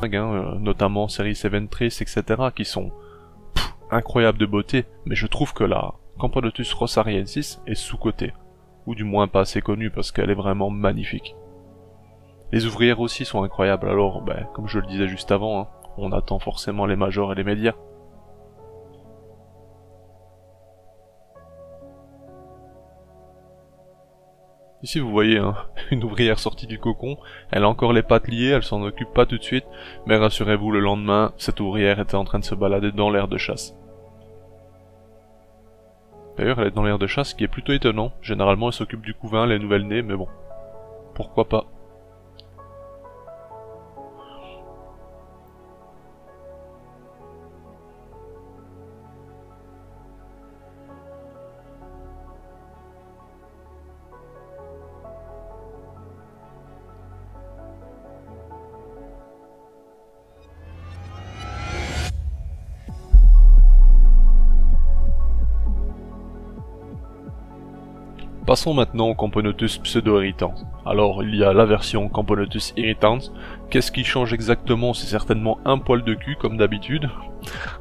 notamment Ceres Eventris, etc., qui sont incroyables de beauté, mais je trouve que la Camponotus rossariensis est sous-cotée, ou du moins pas assez connue parce qu'elle est vraiment magnifique. Les ouvrières aussi sont incroyables, alors comme je le disais juste avant, on attend forcément les majors et les médias. Ici vous voyez une ouvrière sortie du cocon, elle a encore les pattes liées, elle s'en occupe pas tout de suite, mais rassurez-vous, le lendemain, cette ouvrière était en train de se balader dans l'aire de chasse. D'ailleurs elle est dans l'aire de chasse, ce qui est plutôt étonnant, généralement elle s'occupe du couvain, les nouvelles nées, mais bon, pourquoi pas. Passons maintenant au Camponotus pseudo-irritans. Alors, il y a la version Camponotus irritans. Qu'est-ce qui change exactement? C'est certainement un poil de cul, comme d'habitude.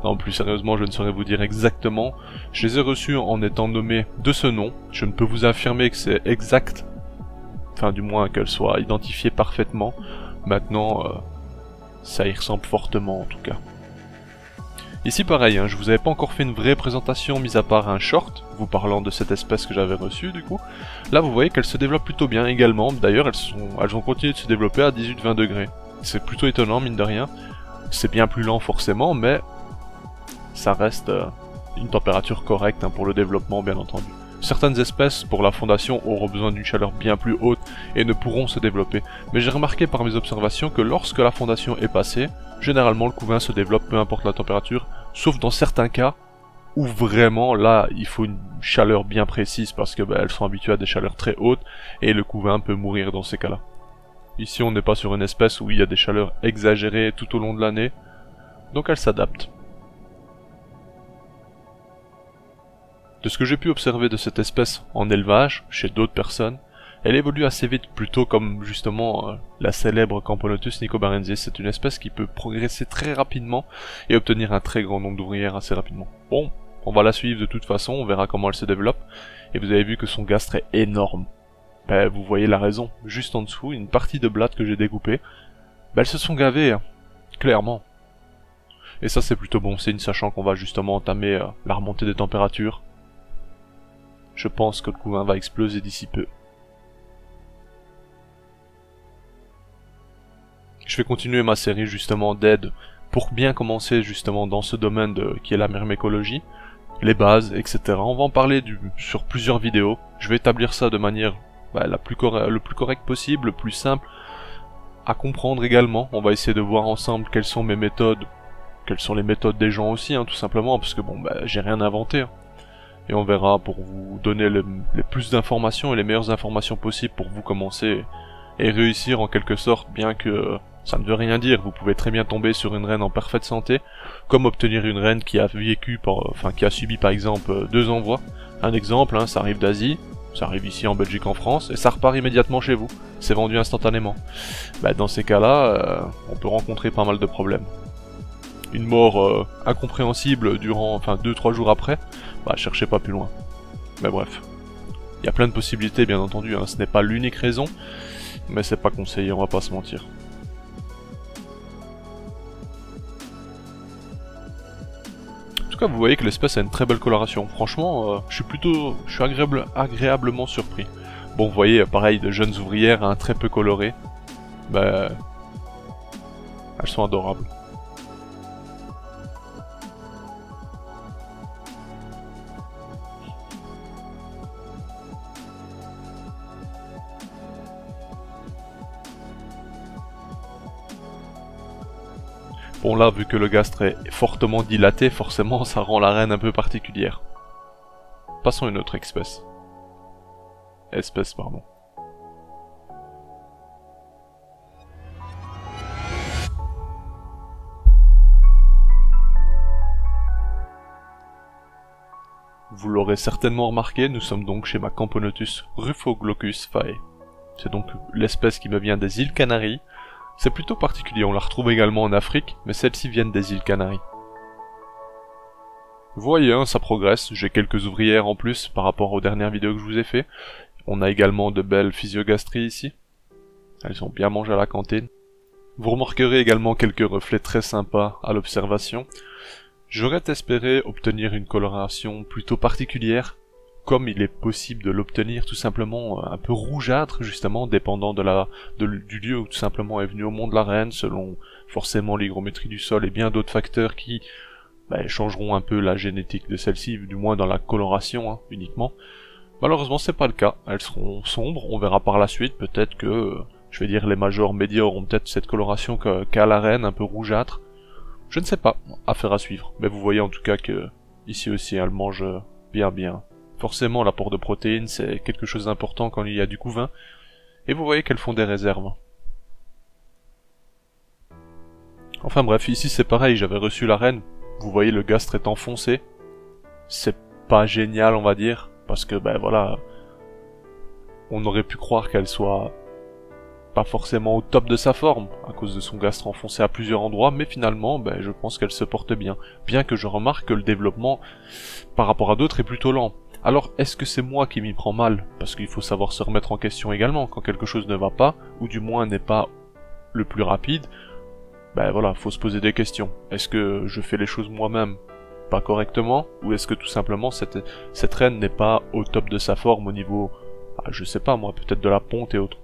Non, plus sérieusement, je ne saurais vous dire exactement. Je les ai reçus en étant nommés de ce nom. Je ne peux vous affirmer que c'est exact. Enfin, du moins, qu'elle soit identifiée parfaitement. Maintenant, ça y ressemble fortement, en tout cas. Ici pareil, je vous avais pas encore fait une vraie présentation mis à part un short, vous parlant de cette espèce que j'avais reçue du coup. Là vous voyez qu'elle se développe plutôt bien également, d'ailleurs elles ont continué de se développer à 18-20 degrés. C'est plutôt étonnant mine de rien, c'est bien plus lent forcément, mais ça reste une température correcte pour le développement bien entendu. Certaines espèces pour la fondation auront besoin d'une chaleur bien plus haute et ne pourront se développer, mais j'ai remarqué par mes observations que lorsque la fondation est passée, généralement le couvain se développe peu importe la température, sauf dans certains cas où vraiment là il faut une chaleur bien précise parce que elles sont habituées à des chaleurs très hautes et le couvain peut mourir dans ces cas-là. Ici on n'est pas sur une espèce où il y a des chaleurs exagérées tout au long de l'année, donc elle s'adapte. De ce que j'ai pu observer de cette espèce en élevage, chez d'autres personnes, elle évolue assez vite, plutôt comme justement la célèbre Camponotus nicobarensis. C'est une espèce qui peut progresser très rapidement et obtenir un très grand nombre d'ouvrières assez rapidement. Bon, on va la suivre de toute façon, on verra comment elle se développe, et vous avez vu que son gastre est énorme. Vous voyez la raison, juste en dessous, une partie de blattes que j'ai découpées, elles se sont gavées, clairement. Et ça c'est plutôt bon signe, sachant qu'on va justement entamer la remontée des températures. Je pense que le couvain va exploser d'ici peu. Je vais continuer ma série justement d'aide pour bien commencer justement dans ce domaine qui est la myrmécologie, les bases, etc. On va en parler sur plusieurs vidéos. Je vais établir ça de manière le plus correct possible, le plus simple à comprendre également. On va essayer de voir ensemble quelles sont mes méthodes, quelles sont les méthodes des gens aussi, tout simplement, parce que j'ai rien inventé. Et on verra pour vous donner les plus d'informations et les meilleures informations possibles pour vous commencer et réussir en quelque sorte, bien que ça ne veut rien dire. Vous pouvez très bien tomber sur une reine en parfaite santé, comme obtenir une reine qui a qui a subi par exemple 2 envois. Un exemple, ça arrive d'Asie, ça arrive ici en Belgique, en France, et ça repart immédiatement chez vous. C'est vendu instantanément. Dans ces cas-là, on peut rencontrer pas mal de problèmes. Une mort incompréhensible durant 2-3 jours après, cherchez pas plus loin. Mais bref. Il y a plein de possibilités bien entendu, ce n'est pas l'unique raison, mais c'est pas conseillé, on va pas se mentir. En tout cas vous voyez que l'espèce a une très belle coloration, franchement je suis agréablement surpris. Bon vous voyez pareil de jeunes ouvrières très peu colorées, elles sont adorables. Bon là, vu que le gastre est fortement dilaté, forcément ça rend la reine un peu particulière. Passons à une autre espèce. Pardon. Vous l'aurez certainement remarqué, nous sommes donc chez ma Camponotus rufogloccus fae. C'est donc l'espèce qui me vient des îles Canaries. C'est plutôt particulier, on la retrouve également en Afrique, mais celles-ci viennent des îles Canaries. Vous voyez, hein, ça progresse, j'ai quelques ouvrières en plus par rapport aux dernières vidéos que je vous ai fait. On a également de belles physiogastries ici. Elles ont bien mangé à la cantine. Vous remarquerez également quelques reflets très sympas à l'observation. J'aurais espéré obtenir une coloration plutôt particulière, comme il est possible de l'obtenir tout simplement un peu rougeâtre, justement, dépendant du lieu où tout simplement est venu au monde la reine, selon forcément l'hygrométrie du sol et bien d'autres facteurs qui changeront un peu la génétique de celle-ci, du moins dans la coloration hein, uniquement. Malheureusement c'est pas le cas, elles seront sombres, on verra par la suite, peut-être que, je vais dire les majors médias auront peut-être cette coloration qu'a la reine, un peu rougeâtre. Je ne sais pas, affaire à suivre, mais vous voyez en tout cas que ici aussi elle mange bien. Forcément l'apport de protéines c'est quelque chose d'important quand il y a du couvain, et vous voyez qu'elles font des réserves. Enfin bref, ici c'est pareil, j'avais reçu la reine, vous voyez le gastre est enfoncé, c'est pas génial on va dire, parce que voilà, on aurait pu croire qu'elle soit pas forcément au top de sa forme, à cause de son gastre enfoncé à plusieurs endroits, mais finalement, je pense qu'elle se porte bien. Bien que je remarque que le développement, par rapport à d'autres, est plutôt lent. Alors, est-ce que c'est moi qui m'y prends mal? Parce qu'il faut savoir se remettre en question également, quand quelque chose ne va pas, ou du moins n'est pas le plus rapide, voilà, faut se poser des questions. Est-ce que je fais les choses moi-même pas correctement, ou est-ce que tout simplement cette reine n'est pas au top de sa forme au niveau, je sais pas moi, peut-être de la ponte et autres.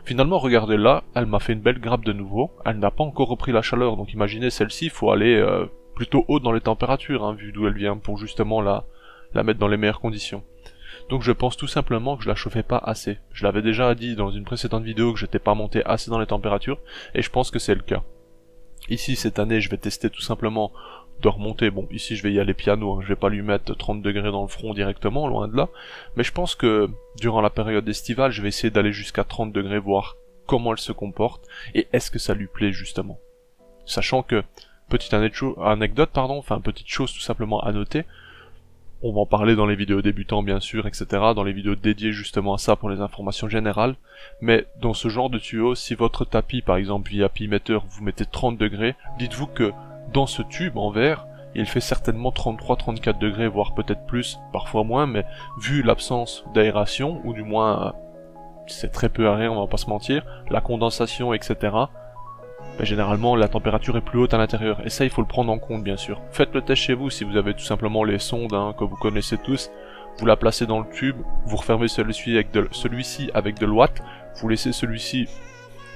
Finalement, regardez là, elle m'a fait une belle grappe de nouveau, elle n'a pas encore repris la chaleur, donc imaginez celle-ci, il faut aller plutôt haut dans les températures, hein, vu d'où elle vient, pour justement la mettre dans les meilleures conditions. Donc je pense tout simplement que je la chauffais pas assez. Je l'avais déjà dit dans une précédente vidéo que j'étais pas monté assez dans les températures, et je pense que c'est le cas. Ici, cette année, je vais tester tout simplement de remonter. Bon, ici, je vais y aller piano, hein. Je vais pas lui mettre 30 degrés dans le front directement, loin de là. Mais je pense que, durant la période estivale, je vais essayer d'aller jusqu'à 30 degrés, voir comment elle se comporte, et est-ce que ça lui plaît, justement. Sachant que, petite anecdote, petite chose tout simplement à noter, on va en parler dans les vidéos débutants bien sûr, etc., dans les vidéos dédiées justement à ça pour les informations générales, mais dans ce genre de tuyau, si votre tapis par exemple via Pimeter vous mettez 30 degrés, dites-vous que dans ce tube en verre, il fait certainement 33-34 degrés, voire peut-être plus, parfois moins, mais vu l'absence d'aération, ou du moins c'est très peu aéré, on va pas se mentir, la condensation, etc., généralement la température est plus haute à l'intérieur, et ça il faut le prendre en compte bien sûr. Faites le test chez vous si vous avez tout simplement les sondes que vous connaissez tous, vous la placez dans le tube, vous refermez celui-ci avec de l'ouate, vous laissez celui-ci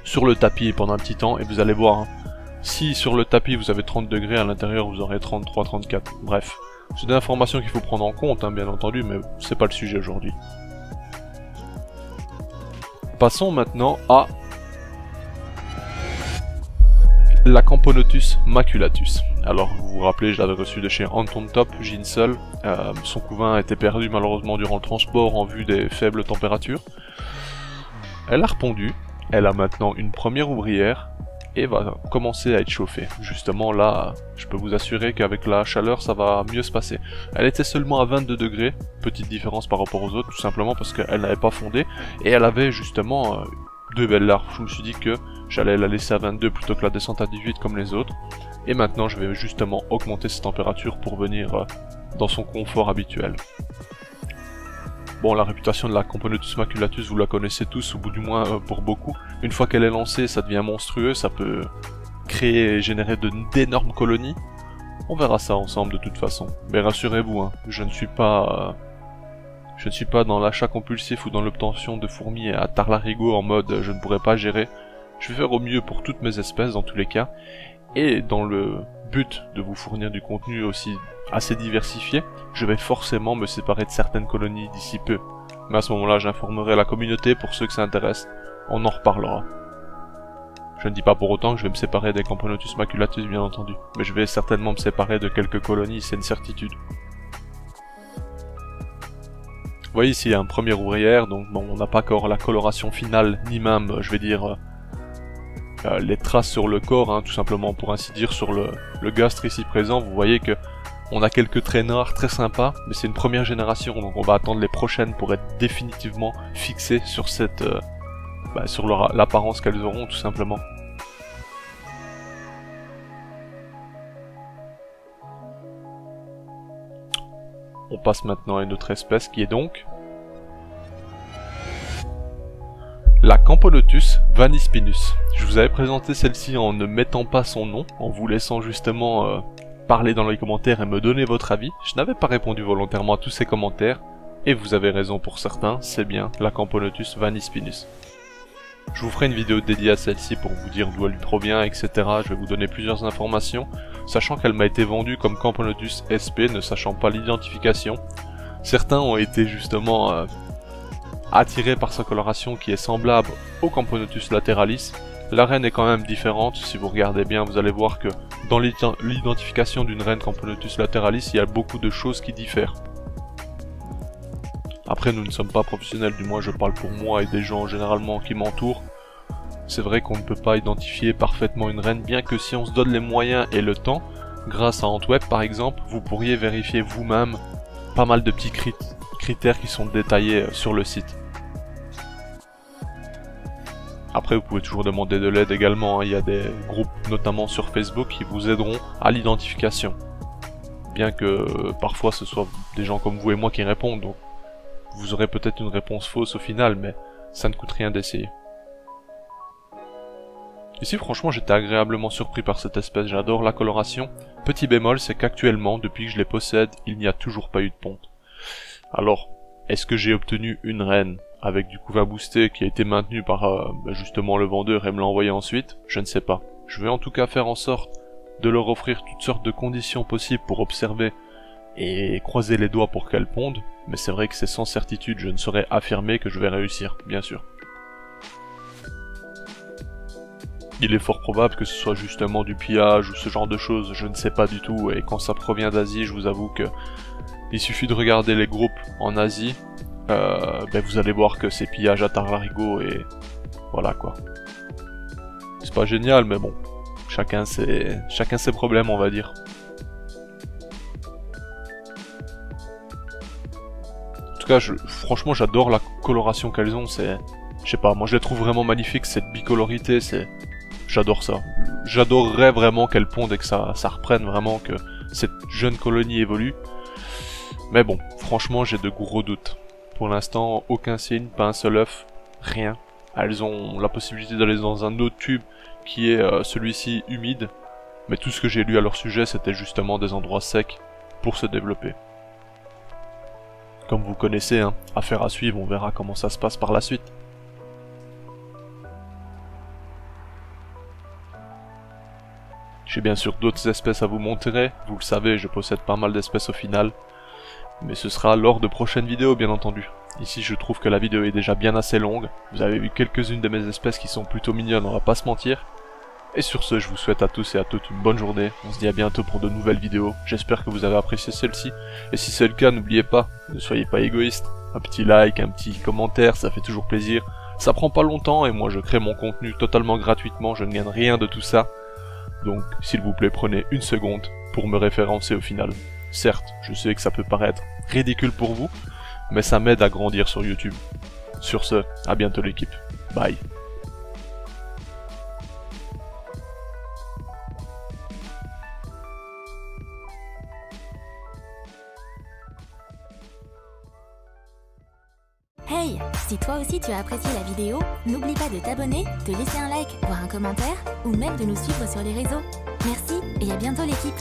sur le tapis pendant un petit temps et vous allez voir, hein, si sur le tapis vous avez 30 degrés, à l'intérieur vous aurez 33-34, bref. C'est des informations qu'il faut prendre en compte, hein, bien entendu, mais c'est pas le sujet aujourd'hui. Passons maintenant à la Camponotus maculatus. Alors vous vous rappelez, je l'avais reçu de chez Anton Top, Ginsel. Son couvain a été perdu malheureusement durant le transport en vue des faibles températures. Elle a répondu, elle a maintenant une première ouvrière et va commencer à être chauffée. Justement là, je peux vous assurer qu'avec la chaleur ça va mieux se passer. Elle était seulement à 22 degrés, petite différence par rapport aux autres, tout simplement parce qu'elle n'avait pas fondé et elle avait justement deux belles larves. Je me suis dit que j'allais la laisser à 22 plutôt que la descente à 18 comme les autres. Et maintenant je vais justement augmenter ses températures pour venir dans son confort habituel. Bon, la réputation de la Camponotus maculatus, vous la connaissez tous, au bout du moins pour beaucoup. Une fois qu'elle est lancée, ça devient monstrueux, ça peut créer et générer d'énormes colonies. On verra ça ensemble de toute façon. Mais rassurez-vous, hein, je ne suis pas dans l'achat compulsif ou dans l'obtention de fourmis à tard-larigot en mode je ne pourrais pas gérer. Je vais faire au mieux pour toutes mes espèces dans tous les cas. Et dans le but de vous fournir du contenu aussi assez diversifié, je vais forcément me séparer de certaines colonies d'ici peu. Mais à ce moment-là, j'informerai la communauté pour ceux que ça intéresse. On en reparlera. Je ne dis pas pour autant que je vais me séparer des Camponotus maculatus, bien entendu. Mais je vais certainement me séparer de quelques colonies, c'est une certitude. Vous voyez ici, il y a une première ouvrière, donc bon, on n'a pas encore la coloration finale, ni même, je vais dire, les traces sur le corps, hein, tout simplement pour ainsi dire, sur le gastre ici présent. Vous voyez que on a quelques traits noirs très sympas, mais c'est une première génération, donc on va attendre les prochaines pour être définitivement fixés sur cette, sur l'apparence qu'elles auront, tout simplement. passe maintenant à une autre espèce qui est donc la Camponotus vanispinus. Je vous avais présenté celle-ci en ne mettant pas son nom, en vous laissant justement parler dans les commentaires et me donner votre avis. Je n'avais pas répondu volontairement à tous ces commentaires, et vous avez raison pour certains, c'est bien la Camponotus vanispinus. Je vous ferai une vidéo dédiée à celle-ci pour vous dire d'où elle provient, etc. Je vais vous donner plusieurs informations, sachant qu'elle m'a été vendue comme Camponotus sp, ne sachant pas l'identification. Certains ont été justement attirés par sa coloration qui est semblable au Camponotus lateralis. La reine est quand même différente, si vous regardez bien vous allez voir que dans l'identification d'une reine Camponotus lateralis, il y a beaucoup de choses qui diffèrent. Après nous ne sommes pas professionnels, du moins je parle pour moi et des gens généralement qui m'entourent. C'est vrai qu'on ne peut pas identifier parfaitement une reine, bien que si on se donne les moyens et le temps, grâce à Antweb par exemple, vous pourriez vérifier vous-même pas mal de petits critères qui sont détaillés sur le site. Après vous pouvez toujours demander de l'aide également, hein. Il y a des groupes notamment sur Facebook qui vous aideront à l'identification. Bien que parfois ce soit des gens comme vous et moi qui répondent, donc vous aurez peut-être une réponse fausse au final, mais ça ne coûte rien d'essayer. Ici franchement j'étais agréablement surpris par cette espèce, j'adore la coloration. Petit bémol, c'est qu'actuellement, depuis que je les possède, il n'y a toujours pas eu de ponte. Alors, est-ce que j'ai obtenu une reine avec du couvain boosté qui a été maintenu par justement le vendeur et me l'a envoyé ensuite? Je ne sais pas. Je vais en tout cas faire en sorte de leur offrir toutes sortes de conditions possibles pour observer et croiser les doigts pour qu'elle ponde, mais c'est vrai que c'est sans certitude, je ne saurais affirmer que je vais réussir, bien sûr. Il est fort probable que ce soit justement du pillage ou ce genre de choses, je ne sais pas du tout, et quand ça provient d'Asie, je vous avoue que il suffit de regarder les groupes en Asie, vous allez voir que c'est pillage à tard-larigot et voilà quoi. C'est pas génial, mais bon, chacun ses problèmes on va dire. En tout cas, franchement, j'adore la coloration qu'elles ont. Je sais pas, moi je les trouve vraiment magnifiques. Cette bicolorité, j'adore ça. J'adorerais vraiment qu'elles pondent et que ça reprenne vraiment, que cette jeune colonie évolue. Mais bon, franchement, j'ai de gros doutes. Pour l'instant, aucun signe, pas un seul œuf, rien. Elles ont la possibilité d'aller dans un autre tube qui est celui-ci humide. Mais tout ce que j'ai lu à leur sujet, c'était justement des endroits secs pour se développer. Comme vous connaissez, hein, affaire à suivre, on verra comment ça se passe par la suite. J'ai bien sûr d'autres espèces à vous montrer, vous le savez, je possède pas mal d'espèces au final. Mais ce sera lors de prochaines vidéos bien entendu. Ici je trouve que la vidéo est déjà bien assez longue, vous avez vu quelques-unes de mes espèces qui sont plutôt mignonnes, on va pas se mentir. Et sur ce, je vous souhaite à tous et à toutes une bonne journée, on se dit à bientôt pour de nouvelles vidéos, j'espère que vous avez apprécié celle-ci, et si c'est le cas, n'oubliez pas, ne soyez pas égoïste, un petit like, un petit commentaire, ça fait toujours plaisir, ça prend pas longtemps et moi je crée mon contenu totalement gratuitement, je ne gagne rien de tout ça, donc s'il vous plaît prenez une seconde pour me référencer au final. Certes, je sais que ça peut paraître ridicule pour vous, mais ça m'aide à grandir sur YouTube. Sur ce, à bientôt l'équipe, bye. Hey, si toi aussi tu as apprécié la vidéo, n'oublie pas de t'abonner, de laisser un like, voire un commentaire, ou même de nous suivre sur les réseaux. Merci et à bientôt l'équipe.